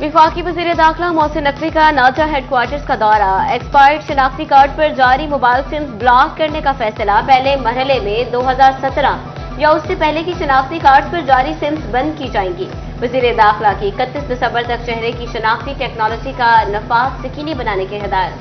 वफाकी वज़ीर दाखिला मोहसिन नकवी का नाचा हेडक्वार्टर्स का दौरा। एक्सपायर्ड शनाख्ती कार्ड पर जारी मोबाइल सिम्स ब्लॉक करने का फैसला। पहले मरहले में 2017 या उससे पहले की शनाख्ती कार्ड पर जारी सिम्स बंद की जाएंगी। वज़ीर दाखिला की 31 दिसंबर तक चेहरे की शनाख्ती टेक्नोलॉजी का नफाज यकीनी बनाने की हिदायत।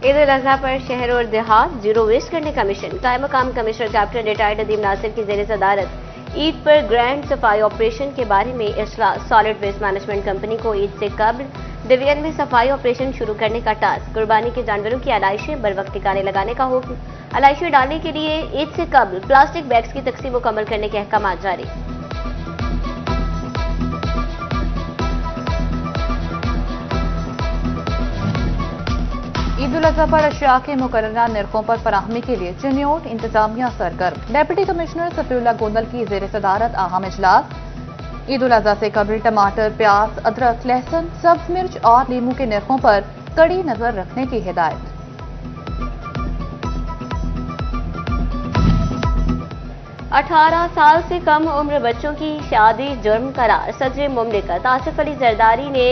ईद उल अजहा पर शहर और देहात जीरो वेस्ट करने का मिशन। कायम मकाम कमिश्नर कैप्टन रिटायर्ड अदीम नासिर की जेर सदारत ईद पर ग्रैंड सफाई ऑपरेशन के बारे में इजलास। सॉलिड वेस्ट मैनेजमेंट कंपनी को ईद से कबल डिवीजन में सफाई ऑपरेशन शुरू करने का टास्क। कुर्बानी के जानवरों की आलाइशें बर वक्त ठिकाने लगाने का हुक्म। आलाइशें डालने के लिए ईद से कबल प्लास्टिक बैग्स की तकसीम मुकम्मल करने के अहकाम जारी। ईद उल अजहा पर अशिया के मुकर्ररा निर्खों पर फराहमी के लिए चिन्योट इंतजामिया सरगर्म। डिप्टी कमिश्नर सफीउल्लाह गोंदल की जेर सदारत अहम इजलास। ईद उल अजहा से कबल टमाटर, प्याज, अदरक, लहसुन, सब्ज मिर्च और लीमू के निर्खों पर कड़ी नजर रखने की हिदायत। अठारह साल से कम उम्र बच्चों की शादी जुर्म करार। सदर मुमलिकत आसिफ अली जरदारी ने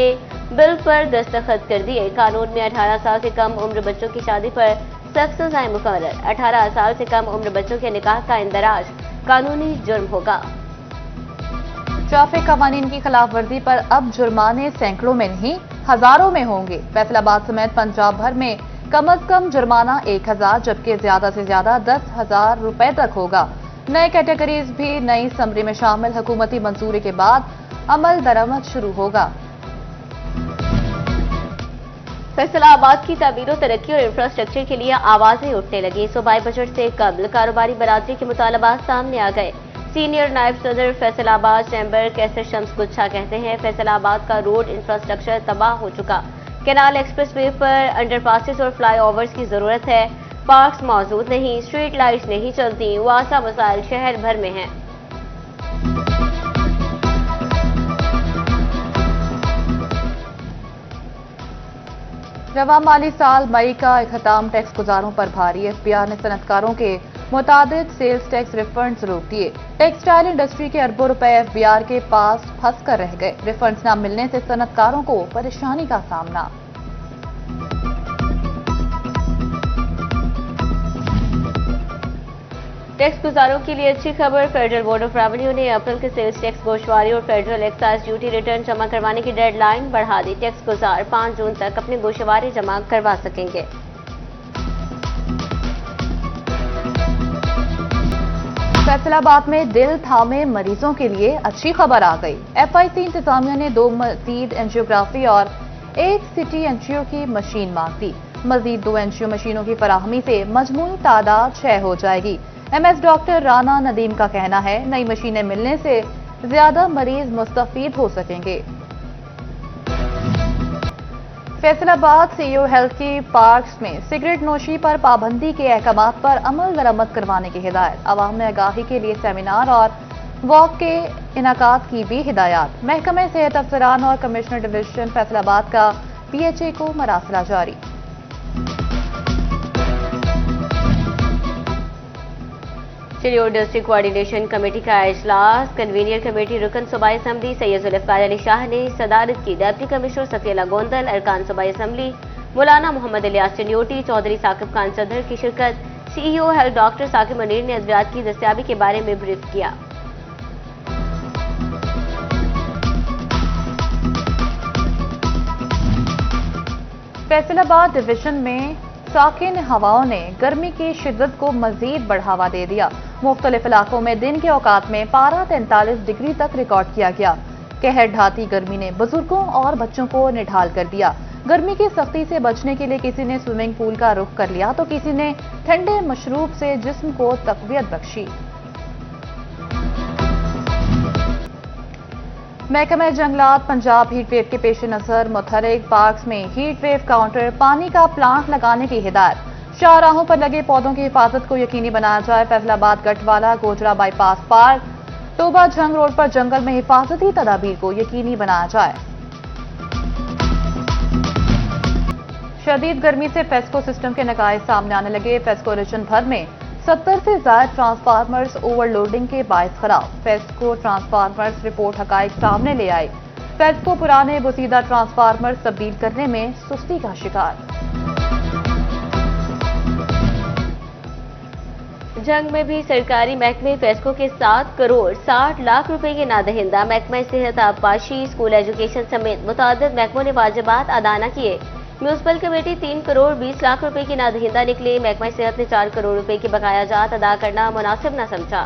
बिल पर दस्तखत कर दिए। कानून में 18 साल से कम उम्र बच्चों की शादी पर सख्त सजाएं मुकर्रर। 18 साल से कम उम्र बच्चों के निकाह का इंदराज कानूनी जुर्म होगा। ट्रैफिक कवानीन की खिलाफ वर्जी पर अब जुर्माने सैकड़ों में नहीं हजारों में होंगे। फैसलाबाद समेत पंजाब भर में कम अज कम जुर्माना 1000 जबकि ज्यादा से ज्यादा 10,000 रुपए तक होगा। नए कैटेगरीज भी नई समरी में शामिल। हुकूमती मंजूरी के बाद अमल दरामद शुरू होगा। फैसलाबाद की तामीर तरक्की और इंफ्रास्ट्रक्चर के लिए आवाजें उठने लगी। सूबाई बजट से कबल कारोबारी बरादरी के मुतालबात सामने आ गए। सीनियर नायब सदर फैसलाबाद चैम्बर कैसर शम्स गुच्छा कहते हैं फैसलाबाद का रोड इंफ्रास्ट्रक्चर तबाह हो चुका। कैनाल एक्सप्रेस वे पर अंडरपासेस और फ्लाई ओवर्स की जरूरत है। पार्क्स मौजूद नहीं, स्ट्रीट लाइट्स नहीं चलती। वासा मसाइल शहर भर में हैं। रवा माली साल मई का इख्तिताम टैक्स गुजारों पर भारी। एफबीआर ने सनतकारों के मुतादिद सेल्स टैक्स रिफंड्स रोक दिए। टेक्सटाइल इंडस्ट्री के अरबों रुपए एफबीआर के पास फंस कर रह गए। रिफंड्स न मिलने से सनतकारों को परेशानी का सामना। टैक्स गुजारों के लिए अच्छी खबर। फेडरल बोर्ड ऑफ रेवेन्यू ने अप्रैल के सेल्स टैक्स गोशवारी और फेडरल एक्साइज ड्यूटी रिटर्न जमा करवाने की डेडलाइन बढ़ा दी। टैक्स गुजार 5 जून तक अपने गोशवारी जमा करवा सकेंगे। फैसलाबाद में दिल थामे मरीजों के लिए अच्छी खबर आ गई। एफआईसी इंतजामिया ने 2 मजीद एंजियोग्राफी और 1 सिटी एंजियो की मशीन मांग दी। मजीद 2 एंजियो मशीनों की फराहमी से मजमूई तादाद 6 हो जाएगी। एमएस डॉक्टर राना नदीम का कहना है नई मशीनें मिलने से ज्यादा मरीज मुस्तफीद हो सकेंगे। फैसलाबाद सीईओ हेल्थ की पार्क्स में सिगरेट नोशी पर पाबंदी के अहकामात पर अमल दरामद करवाने की हिदायत। अवाम में आगाही के लिए सेमिनार और वॉक के इनाकात की भी हिदायत। महकमे सेहत अफसरान और कमिश्नर डिवीजन फैसलाबाद का पीएचए को मरासला जारी। चिलियोर डिस्ट्रिक्ट कोऑर्डिनेशन कमेटी का इजलास। कन्वीनियर कमेटी रुकन सूबाई असम्बली सैयद जुल्फकार अली शाह ने सदारत की। डिप्टी कमिश्नर सफीउल्लाह गोंदल, अरकान सूबाई असम्बली मौलाना मोहम्मद इलियास चिन्योटी, चौधरी साकिब खान सदर की शिरकत। CEO health doctor Saqib Munir ने अद्वियात की दस्तयाबी के बारे में ब्रीफ किया। फैसलाबाद डिवीजन में साकिन हवाओं ने गर्मी की शिद्दत को मजीद बढ़ावा दे दिया। मुख्तलिफ इलाकों में दिन के औकात में पारा 43 डिग्री तक रिकॉर्ड किया गया। कहर ढाती गर्मी ने बुजुर्गों और बच्चों को निढाल कर दिया। गर्मी की सख्ती से बचने के लिए किसी ने स्विमिंग पूल का रुख कर लिया तो किसी ने ठंडे मशरूब से जिस्म को तकवियत बख्शी। महकमा जंगलात पंजाब हीट वेव के पेश नजर मुतहरिक पार्क्स में हीट वेव काउंटर पानी का प्लांट लगाने की हिदायत। शाहराहों पर लगे पौधों की हिफाजत को यकीनी बनाया जाए। Faisalabad Gatwala Gojra bypass park Toba जंग रोड पर जंगल में हिफाजती तदाबीर को यकीनी बनाया जाए। शदीद गर्मी से फेस्को सिस्टम के नकाए सामने आने लगे। फेस्को रीजन भर में 70 से ज्यादा ट्रांसफार्मर्स ओवरलोडिंग के बायस खराब। फेस्को ट्रांसफार्मर्स रिपोर्ट हकाइक सामने ले आई। फेस्को पुराने बोसीदा ट्रांसफार्मर्स तब्दील करने में सुस्ती का शिकार। जंग में भी सरकारी महकमे फेस्को के 7 करोड़ 60 लाख रुपए के नादहिंदा। महकमा सेहत, आबपाशी, स्कूल एजुकेशन समेत मुतादिद महकमों ने वाजिबात अदा न किए। म्यूनसिपल कमेटी 3 करोड़ 20 लाख रुपए की नादहिंदा निकली। महकमा सेहत ने 4 करोड़ रुपए की बकाया जात अदा करना मुनासिब न समझा।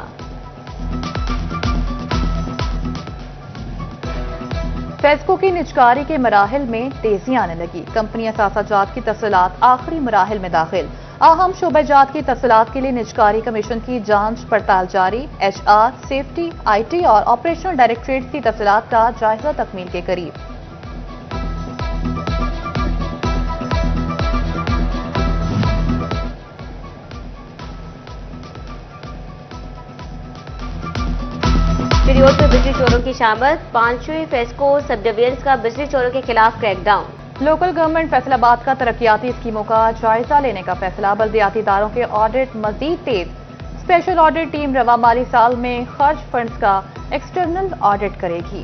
फेस्को की निजकारी के मराहिल में तेजी आने लगी। कंपनी असासाजात की तफसीलात आखिरी मराहिल में दाखिल। अहम शोबेजात की तफसीलात के लिए निजकारी कमीशन की जांच पड़ताल जारी। HR, सेफ्टी, IT और ऑपरेशनल डायरेक्टरेट की तफसीलात का जायजा तकमील के करीब। चिड़ियोट में बिजली चोरों की शामत। 5वें फेस्को सब डिवीजन का बिजली चोरों के खिलाफ क्रैकडाउन। लोकल गवर्नमेंट फैसलाबाद का तरक्याती स्कीमों का जायजा लेने का फैसला। बल्दियाती इदारों के ऑडिट मजीद तेज। स्पेशल ऑडिट टीम रवा माली साल में खर्च फंड्स का एक्सटर्नल ऑडिट करेगी।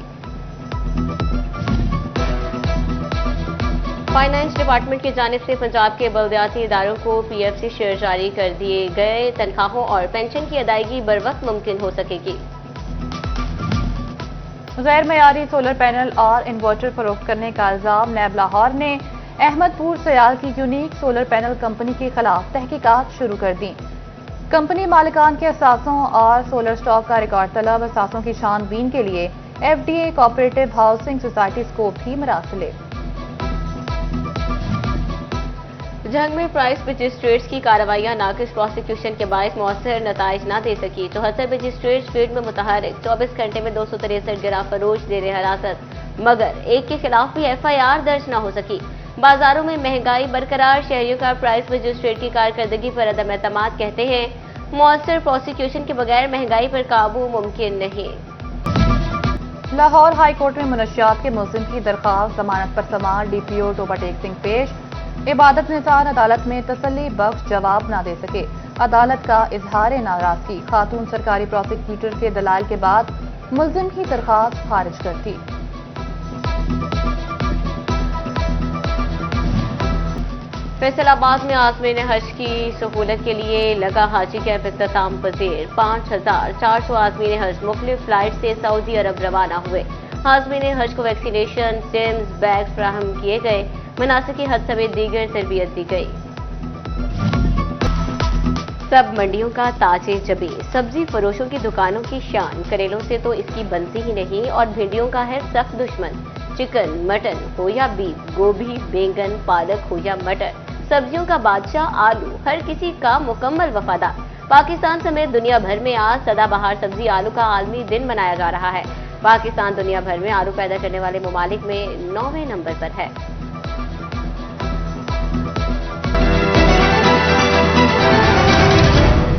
फाइनेंस डिपार्टमेंट की जानिब से पंजाब के बल्दियाती इदारों को PFC शेयर जारी कर दिए गए। तनख्वाहों और पेंशन की अदायगी बरवक्त मुमकिन हो सकेगी। गैर मयारी सोलर पैनल और इन्वर्टर फरोख्त करने का इल्जाम। नैब लाहौर ने अहमदपुर सयाल की यूनिक सोलर पैनल कंपनी के खिलाफ तहकीकात शुरू कर दी। कंपनी मालिकान के असासों और सोलर स्टॉक का रिकॉर्ड तलब। असासों की छानबीन के लिए FDA कोऑपरेटिव हाउसिंग सोसाइटीज को भी मरासले। जंग में प्राइस मजिस्ट्रेट्स की कार्रवाइयां नाकिस प्रोसिक्यूशन के बायस मौसर नताइज न दे सकी। 74 मजिस्ट्रेट्स फील्ड में मुतहरिक। 24 घंटे में 263 गिरा फरोश जेर हिरासत, मगर एक के खिलाफ भी FIR दर्ज न हो सकी। बाजारों में महंगाई बरकरार। शहरियों का प्राइस मजिस्ट्रेट की कारकर्दगी पर अदम एतमाद। कहते हैं मौसर प्रोसिक्यूशन के बगैर महंगाई पर काबू मुमकिन नहीं। लाहौर हाई कोर्ट में मुनशियात के मुलजिम की दरख्वास्त जमानत पर समाअत। DPO टोबा टेक सिंह पेश। इबादत निसार अदालत में तसल्ली बख्श जवाब न दे सके। अदालत का इजहार नाराजगी। खातून सरकारी प्रोसिक्यूटर के दलाल के बाद मुलजिम की दरख्वास्त खारिज कर दी। फैसलाबाद में आज़मीन हज की सहूलत के लिए लगा हाजी कैंप इख्तिताम पजीर। 5400 आज़मीन हज मुख्तलिफ फ्लाइट से सऊदी अरब रवाना हुए। आज़मीन हज को वैक्सीनेशन, स्टिम्स, बैग्स फराहम किए गए। मनासिकी हज समेत दीगर तरबियत दी गई। सब मंडियों का ताजे जबी। सब्जी फरोशों की दुकानों की शान। करेलों से तो इसकी बनती ही नहीं और भिंडियों का है सख्त दुश्मन। चिकन, मटन हो या बीफ, गोभी, बैंगन, पालक हो या मटर, सब्जियों का बादशाह आलू हर किसी का मुकम्मल वफादार। पाकिस्तान समेत दुनिया भर में आज सदाबहार सब्जी आलू का आलमी दिन मनाया जा रहा है। पाकिस्तान दुनिया भर में आलू पैदा करने वाले ममालिक में 9वें नंबर पर है।